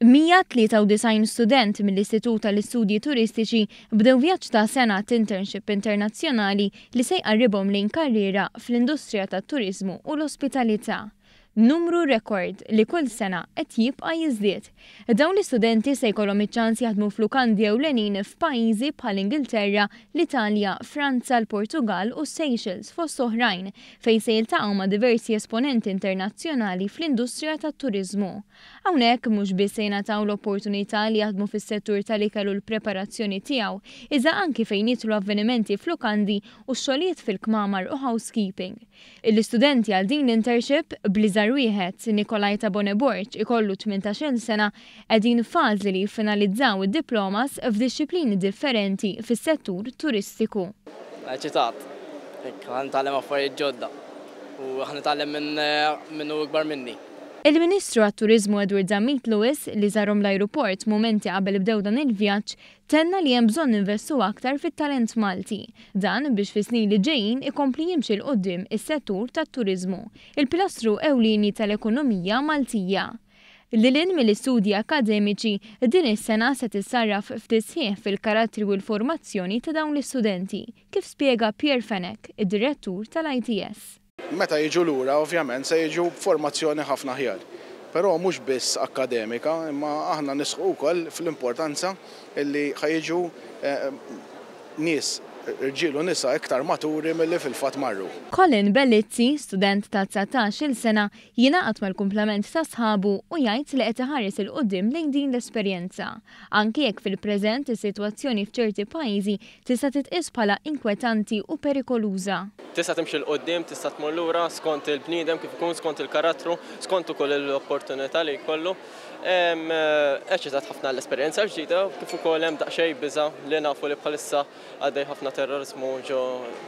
193 student mill-Istitut tal-Istudji Turistiċi bdew vjaġġ ta' sena internship internazzjonali li se jqarribhom lejn karriera fl-industrija tat-turiżmu u l-ospitalità. Numru rekord li kull sena qed jibqa' jiżdied. Dawn l-istudenti se jkollhom iċ-ċans jaħdmu f'lukandi ewlenin f'pajjiżi bħal Ingilterra, l-Italja, Franza, l-Portugal u Seychelles fost oħrajn fejn se jiltaqgħu ma' diversi esponenti internazzjonali fl-industrija tat-turiżmu. Hawnhekk mhux biss se jingħataw l-opportunità li jaħdmu fis-settur tal-ikel u l-preparazzjoni tiegħu, iżda anki fejn jidħlu avvenimenti f'lukandi u xogħlijiet fil-kmamar u housekeeping. L-istudenti għal din l-internship bliżar wieħed Nikolaj Boneborċ ikollu 18 sena qegħdin fażli li jiffinalizzaw id-diplomas f'dixxiplini differenti fis-settur turistiku. Eċitat, ħanitgħallem affarijiet ġodda u ħanitgħallem minnu ikbar minni. Il-Ministru għat-Turiżmu Edward Zammit Lewis li żarhom l-ajruport mumenti qabel ibdew dan il-vjaġġ tenna li hemm bżonn investu aktar fit-talent Malti. Dan biex fis-snin li ġejjin ikompli jimxi l qudiem is-settur tat-turiżmu, il-pilastru ewlieni tal-ekonomija Maltija. Lilin mill-istudji akademiċi, din is-sena se tissarraf f'tisħiħ fil-karattri u l-formazzjoni ta' dawn l-istudenti, kif spjega Pierre Fenech, id-direttur tal-ITS. Meta jiġu lura, ovvjament, se jiġu formazzjoni ħafna ħjar. Però mhux biss akademika, imma aħna nisħu wkoll fl-importanza illi ħajġu nies irġiel u nisa iktar maturi milli fil-fatt marru. Colin Bellizzi, student ta' 19-il sena, jingħaqad mal-kumplament ta' sħabu u jgħid li qed iħares il qudiem lejn din l-esperjenza. Anki jekk fil-preżent is-sitwazzjoni f'ċerti pajjiżi tista' titqis bħala inkwetanti u perikoluża. Tista' timxi l qudiem, tista' tmur lura skont il-bniedem kif ikun, skont il-karattru, skont ukoll l-opportunità li jkollu. Eċitat ħafna l-esperjenza ġdida kif ukoll hemm daqsxejn biża' li nafu li bħalissa għaddej ħafna terrorizmu ġo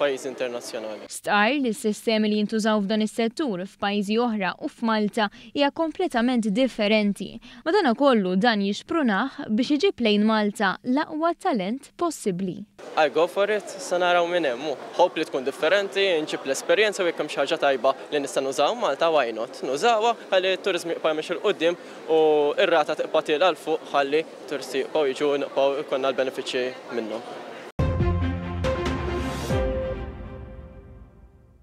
pajjiżi internazzjonali. Stqarr li s-sistemi li jintużaw f'dan is-settur f'pajjiżi oħra u f'Malta hija kompletament differenti. Madankollu dan jixprunah biex iġib lejn Malta l-aqwa talent possibbli. I go for it, se naraw minn hemm. Hope li tkun differenti, nġib l-esperjenza u jekk hemm xi ħaġa tajba li nista' nużaw Malta why not. Nużawha ħalli t-turiżmu jibqa' jmexxi l qudiem u r-rata tibqa' tieqa l fuq ħalli turisti jibqgħu jiġu nibqgħu jkollna l-benefiċċji minnhom.